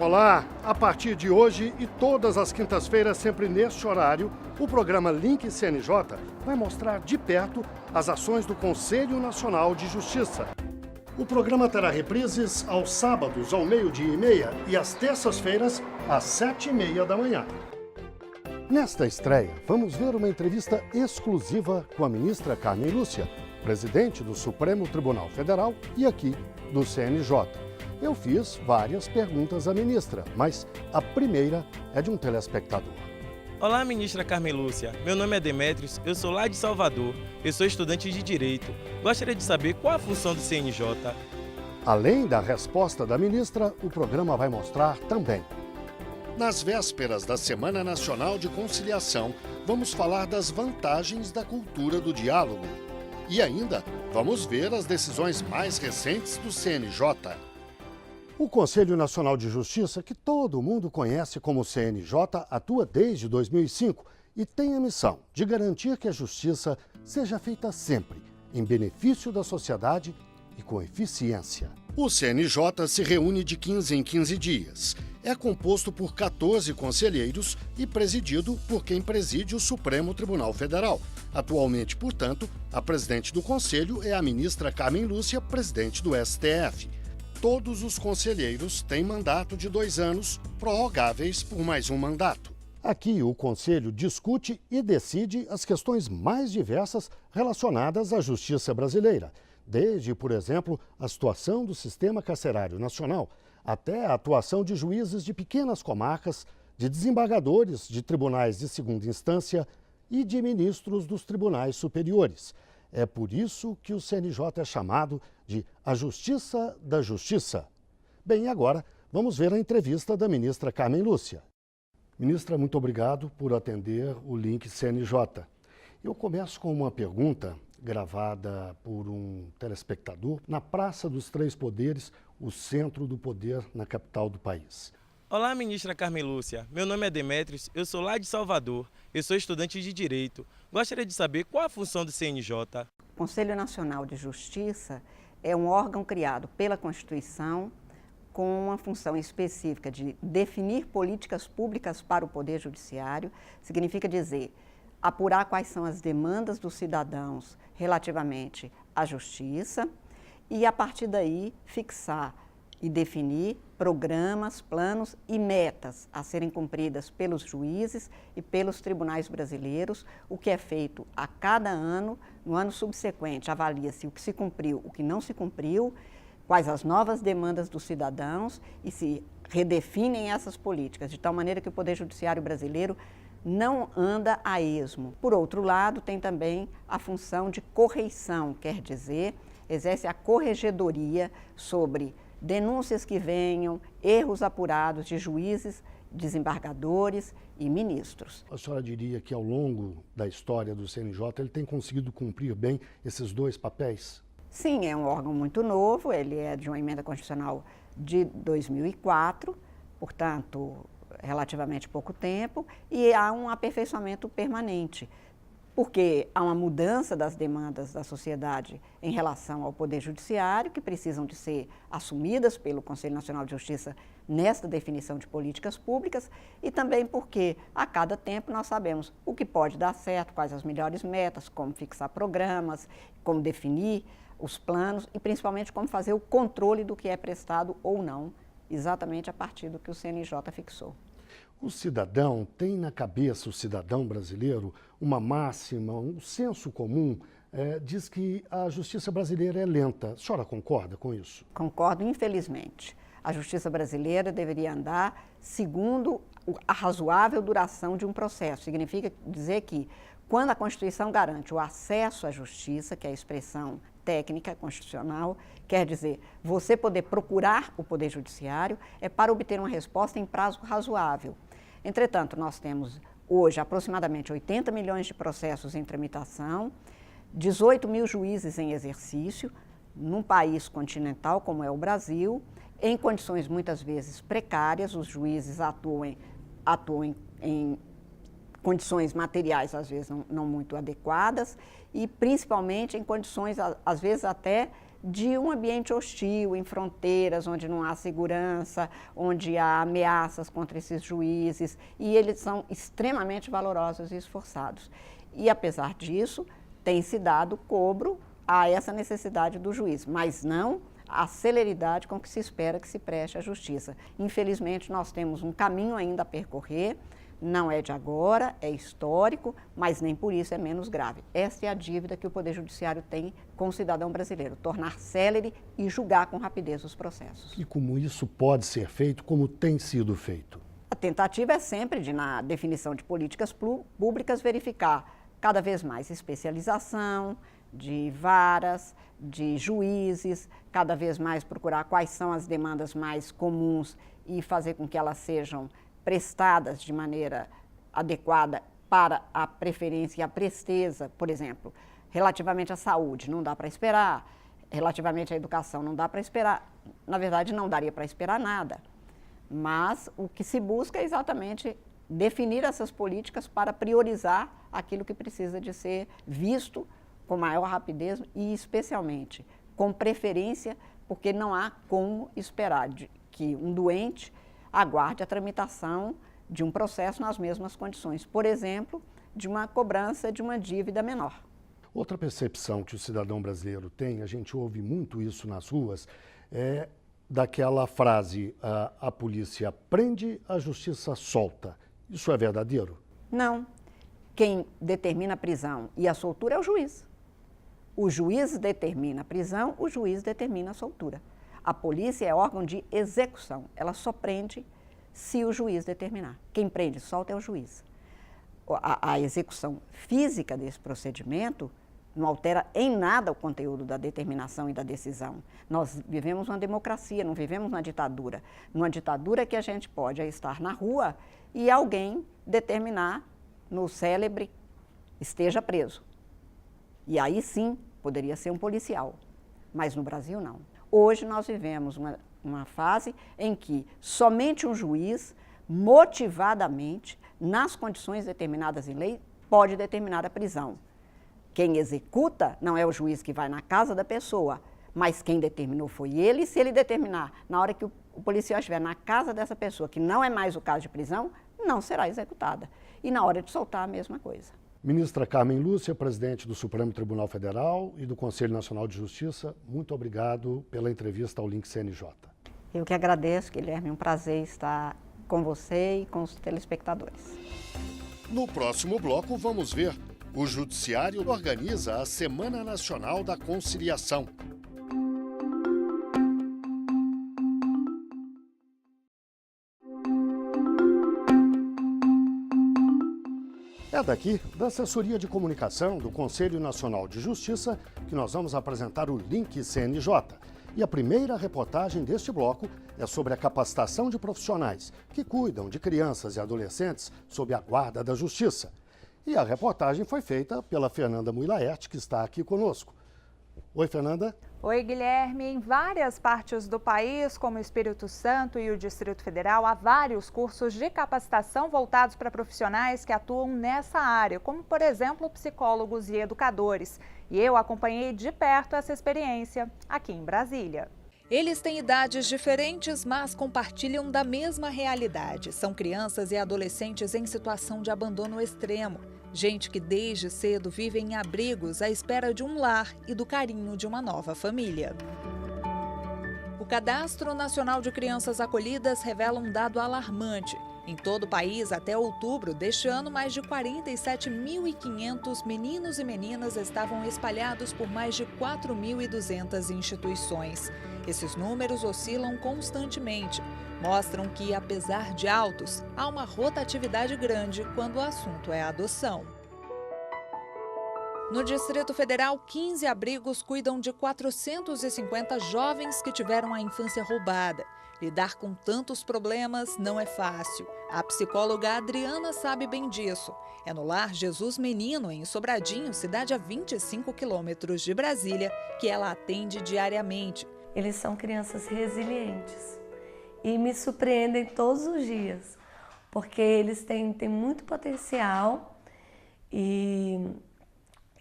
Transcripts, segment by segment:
Olá! A partir de hoje e todas as quintas-feiras, sempre neste horário, o programa Link CNJ vai mostrar de perto as ações do Conselho Nacional de Justiça. O programa terá reprises aos sábados ao 12h30 e às terças-feiras às 7h30 da manhã. Nesta estreia, vamos ver uma entrevista exclusiva com a ministra Carmen Lúcia, presidente do Supremo Tribunal Federal e aqui do CNJ. Eu fiz várias perguntas à ministra, mas a primeira é de um telespectador. Olá, ministra Carmen Lúcia. Meu nome é Demétrios, eu sou lá de Salvador, eu sou estudante de Direito. Gostaria de saber qual a função do CNJ. Além da resposta da ministra, o programa vai mostrar também. Nas vésperas da Semana Nacional de Conciliação, vamos falar das vantagens da cultura do diálogo. E ainda, vamos ver as decisões mais recentes do CNJ. O Conselho Nacional de Justiça, que todo mundo conhece como CNJ, atua desde 2005 e tem a missão de garantir que a justiça seja feita sempre em benefício da sociedade e com eficiência. O CNJ se reúne de 15 em 15 dias. É composto por 14 conselheiros e presidido por quem preside o Supremo Tribunal Federal. Atualmente, portanto, a presidente do Conselho é a ministra Carmen Lúcia, presidente do STF. Todos os conselheiros têm mandato de 2 anos, prorrogáveis por mais um mandato. Aqui, o Conselho discute e decide as questões mais diversas relacionadas à justiça brasileira, desde, por exemplo, a situação do sistema carcerário nacional, até a atuação de juízes de pequenas comarcas, de desembargadores de tribunais de segunda instância e de ministros dos tribunais superiores. É por isso que o CNJ é chamado de a Justiça da Justiça. Bem, agora vamos ver a entrevista da ministra Carmen Lúcia. Ministra, muito obrigado por atender o Link CNJ. Eu começo com uma pergunta gravada por um telespectador na Praça dos Três Poderes, o centro do poder na capital do país. Olá, ministra Carmen Lúcia. Meu nome é Demétrios, eu sou lá de Salvador, eu sou estudante de Direito. Gostaria de saber qual a função do CNJ. O Conselho Nacional de Justiça é um órgão criado pela Constituição com uma função específica de definir políticas públicas para o Poder Judiciário. Significa dizer, apurar quais são as demandas dos cidadãos relativamente à justiça e, a partir daí, fixar e definir programas, planos e metas a serem cumpridas pelos juízes e pelos tribunais brasileiros, o que é feito a cada ano. No ano subsequente, avalia-se o que se cumpriu, o que não se cumpriu, quais as novas demandas dos cidadãos e se redefinem essas políticas, de tal maneira que o Poder Judiciário brasileiro não anda a esmo. Por outro lado, tem também a função de correição, quer dizer, exerce a corregedoria sobre denúncias que venham, erros apurados de juízes, desembargadores e ministros. A senhora diria que ao longo da história do CNJ ele tem conseguido cumprir bem esses dois papéis? Sim, é um órgão muito novo, ele é de uma emenda constitucional de 2004, portanto, relativamente pouco tempo, e há um aperfeiçoamento permanente, porque há uma mudança das demandas da sociedade em relação ao Poder Judiciário, que precisam de ser assumidas pelo Conselho Nacional de Justiça nesta definição de políticas públicas, e também porque a cada tempo nós sabemos o que pode dar certo, quais as melhores metas, como fixar programas, como definir os planos e principalmente como fazer o controle do que é prestado ou não, exatamente a partir do que o CNJ fixou. O cidadão tem na cabeça, o cidadão brasileiro, uma máxima, um senso comum, diz que a justiça brasileira é lenta. A senhora concorda com isso? Concordo, infelizmente. A justiça brasileira deveria andar segundo a razoável duração de um processo. Significa dizer que, quando a Constituição garante o acesso à justiça, que é a expressão técnica constitucional, quer dizer, você poder procurar o Poder Judiciário, é para obter uma resposta em prazo razoável. Entretanto, nós temos hoje aproximadamente 80 milhões de processos em tramitação, 18 mil juízes em exercício, num país continental como é o Brasil, em condições muitas vezes precárias, os juízes atuam em condições materiais, às vezes, não muito adequadas, e principalmente em condições, às vezes, até de um ambiente hostil, em fronteiras, onde não há segurança, onde há ameaças contra esses juízes, e eles são extremamente valorosos e esforçados. E, apesar disso, tem se dado cobro a essa necessidade do juiz, mas não a celeridade com que se espera que se preste a justiça. Infelizmente, nós temos um caminho ainda a percorrer, não é de agora, é histórico, mas nem por isso é menos grave. Essa é a dívida que o Poder Judiciário tem com o cidadão brasileiro, tornar célere e julgar com rapidez os processos. E como isso pode ser feito, como tem sido feito? A tentativa é sempre de, na definição de políticas públicas, verificar cada vez mais especialização de varas, de juízes, cada vez mais procurar quais são as demandas mais comuns e fazer com que elas sejam prestadas de maneira adequada para a preferência e a presteza. Por exemplo, relativamente à saúde, não dá para esperar. Relativamente à educação, não dá para esperar. Na verdade, não daria para esperar nada. Mas o que se busca é exatamente definir essas políticas para priorizar aquilo que precisa de ser visto com maior rapidez e, especialmente, com preferência, porque não há como esperar que um doente aguarde a tramitação de um processo nas mesmas condições, por exemplo, de uma cobrança de uma dívida menor. Outra percepção que o cidadão brasileiro tem, a gente ouve muito isso nas ruas, é daquela frase, a polícia prende, a justiça solta. Isso é verdadeiro? Não. Quem determina a prisão e a soltura é o juiz. O juiz determina a prisão, o juiz determina a soltura. A polícia é órgão de execução, ela só prende se o juiz determinar. Quem prende e solta é o juiz. A execução física desse procedimento não altera em nada o conteúdo da determinação e da decisão. Nós vivemos uma democracia, não vivemos uma ditadura. Numa ditadura que a gente pode estar na rua e alguém determinar no célebre esteja preso. E aí sim poderia ser um policial, mas no Brasil não. Hoje nós vivemos uma fase em que somente um juiz, motivadamente, nas condições determinadas em lei, pode determinar a prisão. Quem executa não é o juiz que vai na casa da pessoa, mas quem determinou foi ele, e se ele determinar, na hora que o policial estiver na casa dessa pessoa, que não é mais o caso de prisão, não será executada. E na hora de soltar, a mesma coisa. Ministra Carmen Lúcia, presidente do Supremo Tribunal Federal e do Conselho Nacional de Justiça, muito obrigado pela entrevista ao Link CNJ. Eu que agradeço, Guilherme, um prazer estar com você e com os telespectadores. No próximo bloco, vamos ver: o Judiciário organiza a Semana Nacional da Conciliação. É daqui, da Assessoria de Comunicação do Conselho Nacional de Justiça, que nós vamos apresentar o Link CNJ. E a primeira reportagem deste bloco é sobre a capacitação de profissionais que cuidam de crianças e adolescentes sob a guarda da Justiça. E a reportagem foi feita pela Fernanda Muilaert, que está aqui conosco. Oi, Fernanda. Oi, Guilherme. Em várias partes do país, como o Espírito Santo e o Distrito Federal, há vários cursos de capacitação voltados para profissionais que atuam nessa área, como, por exemplo, psicólogos e educadores. E eu acompanhei de perto essa experiência aqui em Brasília. Eles têm idades diferentes, mas compartilham da mesma realidade. São crianças e adolescentes em situação de abandono extremo. Gente que desde cedo vive em abrigos à espera de um lar e do carinho de uma nova família. O Cadastro Nacional de Crianças Acolhidas revela um dado alarmante. Em todo o país, até outubro deste ano, mais de 47.500 meninos e meninas estavam espalhados por mais de 4.200 instituições. Esses números oscilam constantemente. Mostram que, apesar de altos, há uma rotatividade grande quando o assunto é a adoção. No Distrito Federal, 15 abrigos cuidam de 450 jovens que tiveram a infância roubada. Lidar com tantos problemas não é fácil. A psicóloga Adriana sabe bem disso. É no Lar Jesus Menino, em Sobradinho, cidade a 25 quilômetros de Brasília, que ela atende diariamente. Eles são crianças resilientes e me surpreendem todos os dias, porque eles têm muito potencial e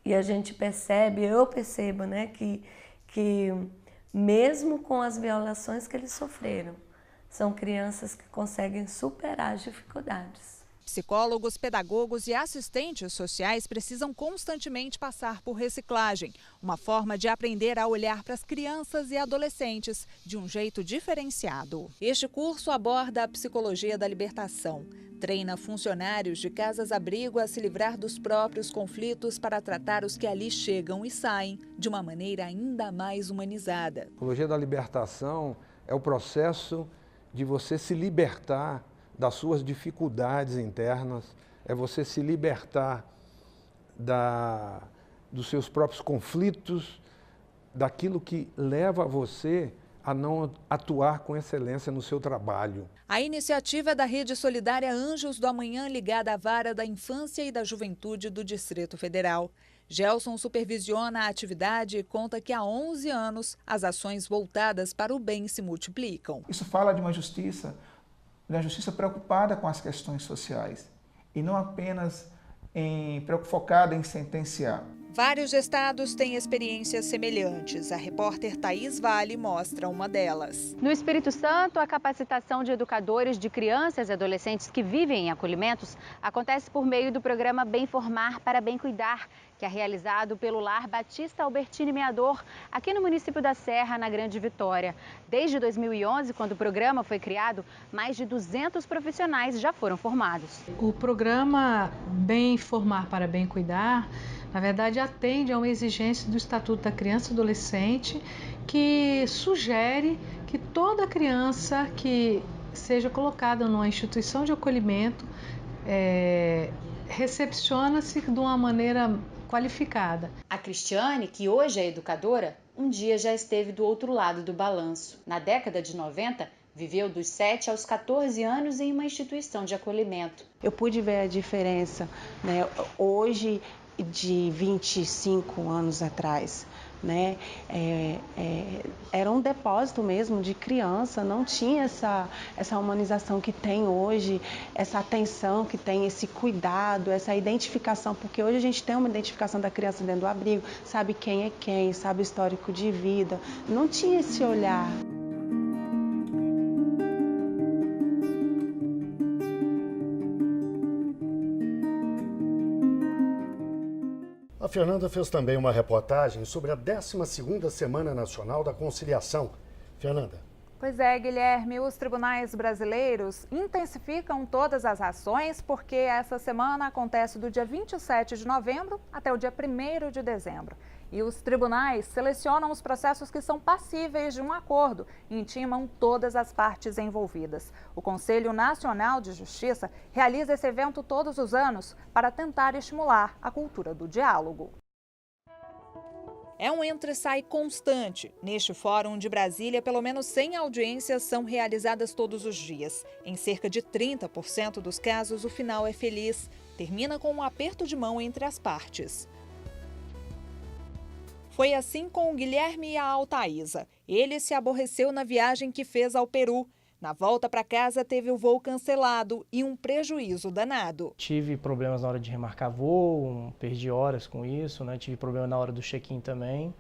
a gente percebe, eu percebo, né, que que, mesmo com as violações que eles sofreram, são crianças que conseguem superar as dificuldades. Psicólogos, pedagogos e assistentes sociais precisam constantemente passar por reciclagem, uma forma de aprender a olhar para as crianças e adolescentes de um jeito diferenciado. Este curso aborda a psicologia da libertação. Treina funcionários de casas-abrigo a se livrar dos próprios conflitos para tratar os que ali chegam e saem de uma maneira ainda mais humanizada. A psicologia da libertação é o processo de você se libertar das suas dificuldades internas, é você se libertar dos seus próprios conflitos, daquilo que leva você a não atuar com excelência no seu trabalho. A iniciativa é da Rede Solidária Anjos do Amanhã, ligada à Vara da Infância e da Juventude do Distrito Federal. Gelson supervisiona a atividade e conta que há 11 anos as ações voltadas para o bem se multiplicam. Isso fala de uma justiça preocupada com as questões sociais e não apenas focada em sentenciar. Vários estados têm experiências semelhantes. A repórter Thaís Vale mostra uma delas. No Espírito Santo, a capacitação de educadores de crianças e adolescentes que vivem em acolhimentos acontece por meio do programa Bem Formar para Bem Cuidar, que é realizado pelo Lar Batista Albertini Meador, aqui no município da Serra, na Grande Vitória. Desde 2011, quando o programa foi criado, mais de 200 profissionais já foram formados. O programa Bem Formar para Bem Cuidar, na verdade, atende a uma exigência do Estatuto da Criança e Adolescente, que sugere que toda criança que seja colocada numa instituição de acolhimento recepciona-se de uma maneira qualificada. A Cristiane, que hoje é educadora, um dia já esteve do outro lado do balanço. Na década de 90, viveu dos 7 aos 14 anos em uma instituição de acolhimento. Eu pude ver a diferença, né? Hoje, de 25 anos atrás, né? Era um depósito mesmo de criança, não tinha essa humanização que tem hoje, essa atenção que tem, esse cuidado, essa identificação, porque hoje a gente tem uma identificação da criança dentro do abrigo, sabe quem é quem, sabe o histórico de vida, não tinha esse olhar. A Fernanda fez também uma reportagem sobre a 12ª Semana Nacional da Conciliação. Fernanda. Pois é, Guilherme, os tribunais brasileiros intensificam todas as ações porque essa semana acontece do dia 27 de novembro até o dia 1º de dezembro. E os tribunais selecionam os processos que são passíveis de um acordo e intimam todas as partes envolvidas. O Conselho Nacional de Justiça realiza esse evento todos os anos para tentar estimular a cultura do diálogo. É um entra e sai constante. Neste Fórum de Brasília, pelo menos 100 audiências são realizadas todos os dias. Em cerca de 30% dos casos, o final é feliz. Termina com um aperto de mão entre as partes. Foi assim com o Guilherme e a Altaísa. Ele se aborreceu na viagem que fez ao Peru. Na volta para casa, teve o voo cancelado e um prejuízo danado. Tive problemas na hora de remarcar voo, perdi horas com isso, né? Tive problema na hora do check-in também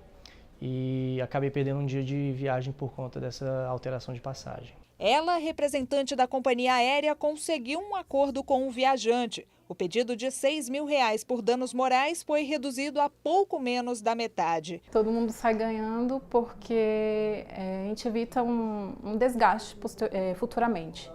e acabei perdendo um dia de viagem por conta dessa alteração de passagem. Ela, representante da companhia aérea, conseguiu um acordo com o viajante. O pedido de R$6 mil por danos morais foi reduzido a pouco menos da metade. Todo mundo sai ganhando porque a gente evita um desgaste futuramente.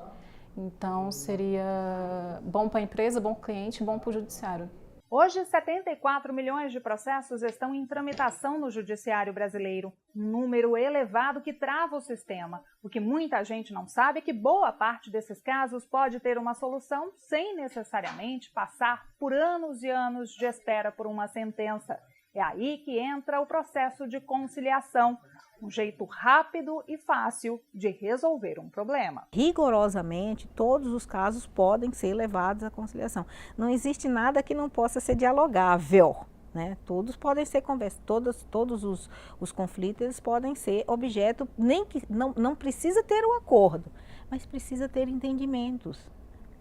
Então seria bom para a empresa, bom para o cliente, bom para o judiciário. Hoje, 74 milhões de processos estão em tramitação no judiciário brasileiro, um número elevado que trava o sistema. O que muita gente não sabe é que boa parte desses casos pode ter uma solução sem necessariamente passar por anos e anos de espera por uma sentença. É aí que entra o processo de conciliação, um jeito rápido e fácil de resolver um problema. Rigorosamente, todos os casos podem ser levados à conciliação. Não existe nada que não possa ser dialogável, né? Todos podem ser conversados, todos os conflitos eles podem ser objeto, nem que não precisa ter um acordo, mas precisa ter entendimentos.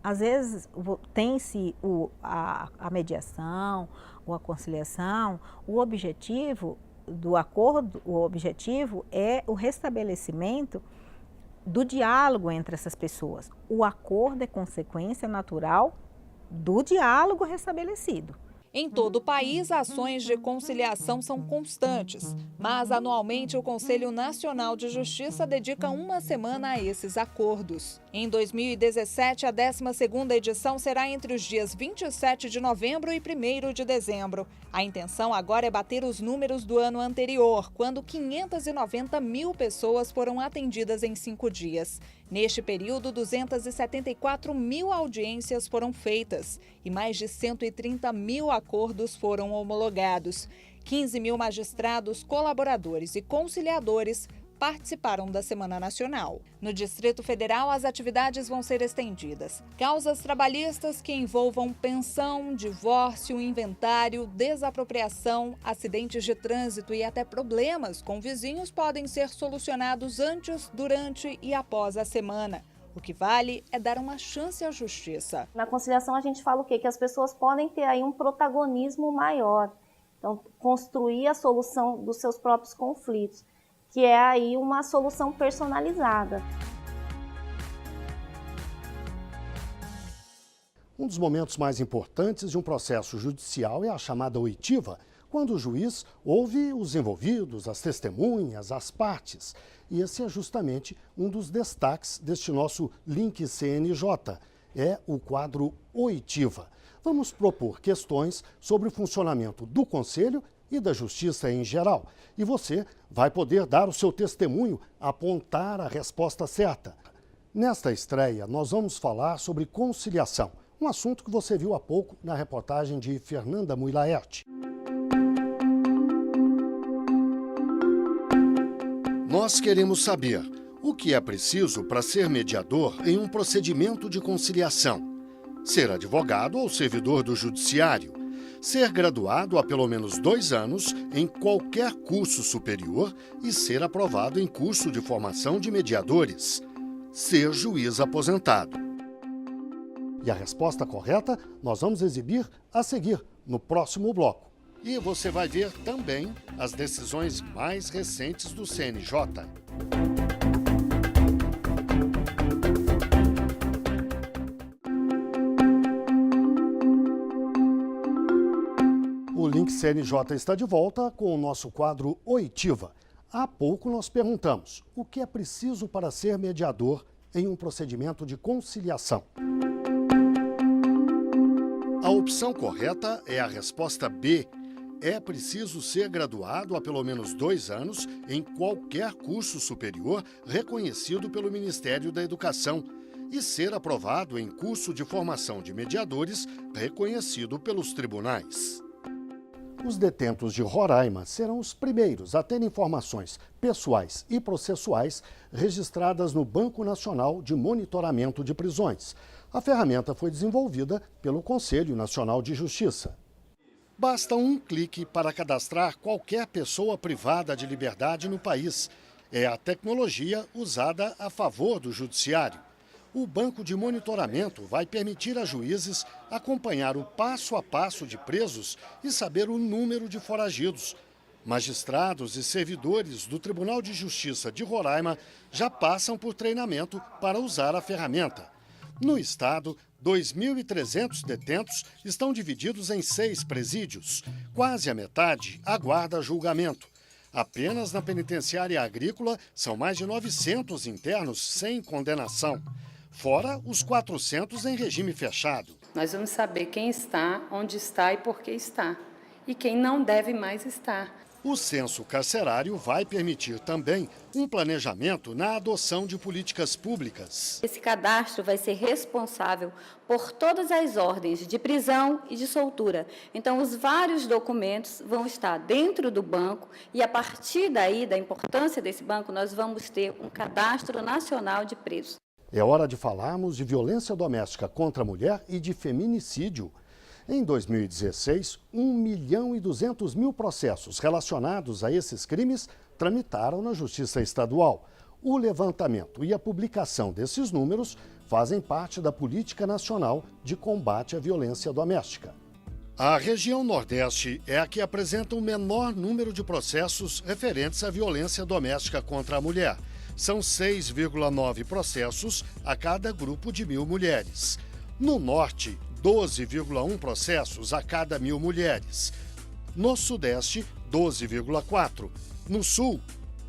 Às vezes tem-se a mediação ou a conciliação, o objetivo do acordo, o objetivo é o restabelecimento do diálogo entre essas pessoas. O acordo é consequência natural do diálogo restabelecido. Em todo o país, ações de conciliação são constantes, mas anualmente o Conselho Nacional de Justiça dedica uma semana a esses acordos. Em 2017, a 12ª edição será entre os dias 27 de novembro e 1º de dezembro. A intenção agora é bater os números do ano anterior, quando 590 mil pessoas foram atendidas em 5 dias. Neste período, 274 mil audiências foram feitas e mais de 130 mil acordos foram homologados. 15 mil magistrados, colaboradores e conciliadores participaram da Semana Nacional. No Distrito Federal, as atividades vão ser estendidas. Causas trabalhistas que envolvam pensão, divórcio, inventário, desapropriação, acidentes de trânsito e até problemas com vizinhos podem ser solucionados antes, durante e após a semana. O que vale é dar uma chance à justiça. Na conciliação a gente fala o quê? Que as pessoas podem ter aí um protagonismo maior. Então, construir a solução dos seus próprios conflitos, que é aí uma solução personalizada. Um dos momentos mais importantes de um processo judicial é a chamada oitiva, quando o juiz ouve os envolvidos, as testemunhas, as partes. E esse é justamente um dos destaques deste nosso Link CNJ, é o quadro Oitiva. Vamos propor questões sobre o funcionamento do Conselho e da Justiça em geral. E você vai poder dar o seu testemunho, apontar a resposta certa. Nesta estreia, nós vamos falar sobre conciliação, um assunto que você viu há pouco na reportagem de Fernanda Muilaert. Nós queremos saber o que é preciso para ser mediador em um procedimento de conciliação. Ser advogado ou servidor do judiciário. Ser graduado há pelo menos 2 anos em qualquer curso superior e ser aprovado em curso de formação de mediadores. Ser juiz aposentado. E a resposta correta nós vamos exibir a seguir, no próximo bloco. E você vai ver também as decisões mais recentes do CNJ. O Link CNJ está de volta com o nosso quadro Oitiva. Há pouco nós perguntamos o que é preciso para ser mediador em um procedimento de conciliação. A opção correta é a resposta B. É preciso ser graduado há pelo menos 2 anos em qualquer curso superior reconhecido pelo Ministério da Educação e ser aprovado em curso de formação de mediadores reconhecido pelos tribunais. Os detentos de Roraima serão os primeiros a ter informações pessoais e processuais registradas no Banco Nacional de Monitoramento de Prisões. A ferramenta foi desenvolvida pelo Conselho Nacional de Justiça. Basta um clique para cadastrar qualquer pessoa privada de liberdade no país. É a tecnologia usada a favor do judiciário. O banco de monitoramento vai permitir a juízes acompanhar o passo a passo de presos e saber o número de foragidos. Magistrados e servidores do Tribunal de Justiça de Roraima já passam por treinamento para usar a ferramenta. No estado, 2.300 detentos estão divididos em 6 presídios. Quase a metade aguarda julgamento. Apenas na penitenciária agrícola são mais de 900 internos sem condenação. Fora os 400 em regime fechado. Nós vamos saber quem está, onde está e por que está. E quem não deve mais estar. O censo carcerário vai permitir também um planejamento na adoção de políticas públicas. Esse cadastro vai ser responsável por todas as ordens de prisão e de soltura. Então, os vários documentos vão estar dentro do banco e, a partir daí, da importância desse banco, nós vamos ter um cadastro nacional de presos. É hora de falarmos de violência doméstica contra a mulher e de feminicídio. Em 2016, 1.200.000 processos relacionados a esses crimes tramitaram na Justiça Estadual. O levantamento e a publicação desses números fazem parte da Política Nacional de Combate à Violência Doméstica. A região Nordeste é a que apresenta o menor número de processos referentes à violência doméstica contra a mulher. São 6,9 processos a cada grupo de 1.000 mulheres. No Norte, 12,1 processos a cada 1.000 mulheres. No Sudeste, 12,4. No Sul,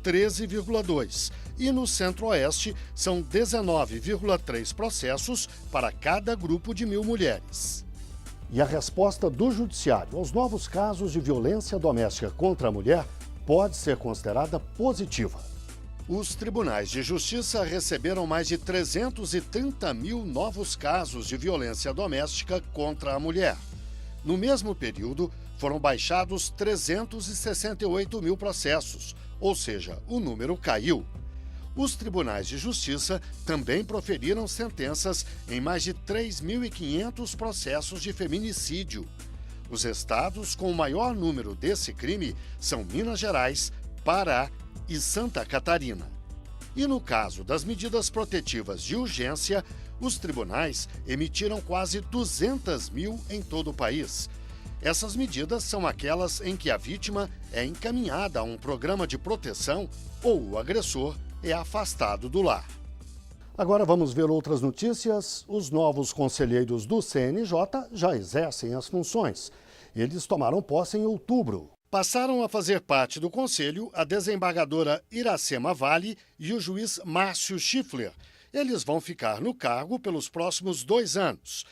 13,2. E no Centro-Oeste, são 19,3 processos para cada grupo de 1.000 mulheres. E a resposta do Judiciário aos novos casos de violência doméstica contra a mulher pode ser considerada positiva. Os tribunais de justiça receberam mais de 330 mil novos casos de violência doméstica contra a mulher. No mesmo período, foram baixados 368 mil processos, ou seja, o número caiu. Os tribunais de justiça também proferiram sentenças em mais de 3.500 processos de feminicídio. Os estados com o maior número desse crime são Minas Gerais, Pará e Santa Catarina. E no caso das medidas protetivas de urgência, os tribunais emitiram quase 200 mil em todo o país. Essas medidas são aquelas em que a vítima é encaminhada a um programa de proteção ou o agressor é afastado do lar. Agora vamos ver outras notícias. Os novos conselheiros do CNJ já exercem as funções. Eles tomaram posse em outubro. Passaram a fazer parte do conselho a desembargadora Iracema Vale e o juiz Márcio Schiffler. Eles vão ficar no cargo pelos próximos 2 anos.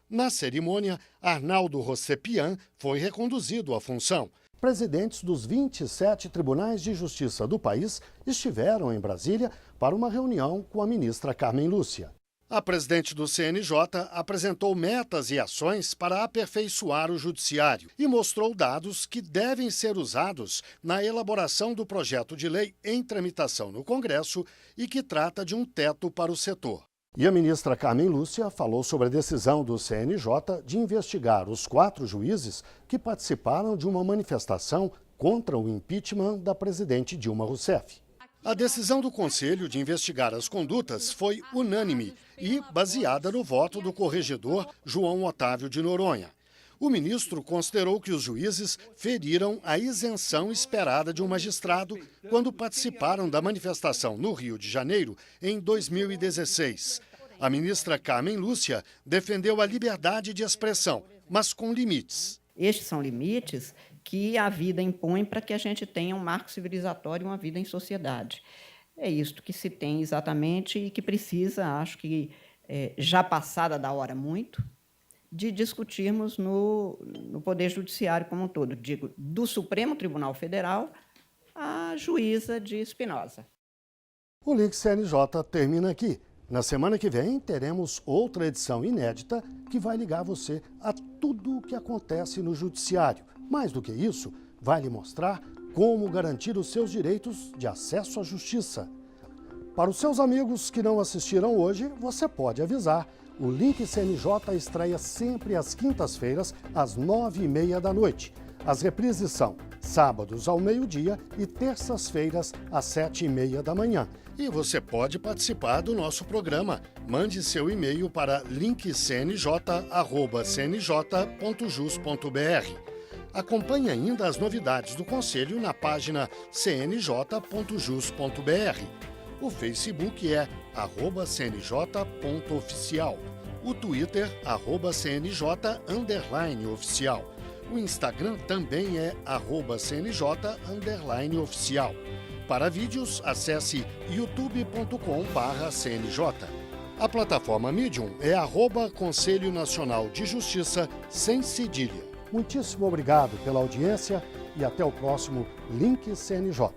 Na cerimônia, Arnaldo Rossepian foi reconduzido à função. Presidentes dos 27 tribunais de justiça do país estiveram em Brasília para uma reunião com a ministra Carmen Lúcia. A presidente do CNJ apresentou metas e ações para aperfeiçoar o judiciário e mostrou dados que devem ser usados na elaboração do projeto de lei em tramitação no Congresso e que trata de um teto para o setor. E a ministra Carmen Lúcia falou sobre a decisão do CNJ de investigar os 4 juízes que participaram de uma manifestação contra o impeachment da presidente Dilma Rousseff. A decisão do Conselho de investigar as condutas foi unânime e baseada no voto do corregedor João Otávio de Noronha. O ministro considerou que os juízes feriram a isenção esperada de um magistrado quando participaram da manifestação no Rio de Janeiro em 2016. A ministra Carmen Lúcia defendeu a liberdade de expressão, mas com limites. Estes são limites que a vida impõe para que a gente tenha um marco civilizatório e uma vida em sociedade. É isto que se tem exatamente e que precisa, acho que já passada da hora muito, de discutirmos no Poder Judiciário como um todo. Digo, do Supremo Tribunal Federal à juíza de Espinosa. O Link CNJ termina aqui. Na semana que vem, teremos outra edição inédita que vai ligar você a tudo o que acontece no Judiciário. Mais do que isso, vai lhe mostrar como garantir os seus direitos de acesso à justiça. Para os seus amigos que não assistiram hoje, você pode avisar. O Link CNJ estreia sempre às quintas-feiras, às 9h30 da noite. As reprises são sábados ao meio-dia e terças-feiras às 7h30 da manhã. E você pode participar do nosso programa. Mande seu e-mail para linkcnj@cnj.jus.br. Acompanhe ainda as novidades do Conselho na página cnj.jus.br. O Facebook é @cnj.oficial. O Twitter, @cnj_oficial. O Instagram também é @cnj_oficial. Para vídeos, acesse youtube.com/cnj. A plataforma Medium é @Conselho Nacional de Justiça, sem cedilha. Muitíssimo obrigado pela audiência e até o próximo Link CNJ.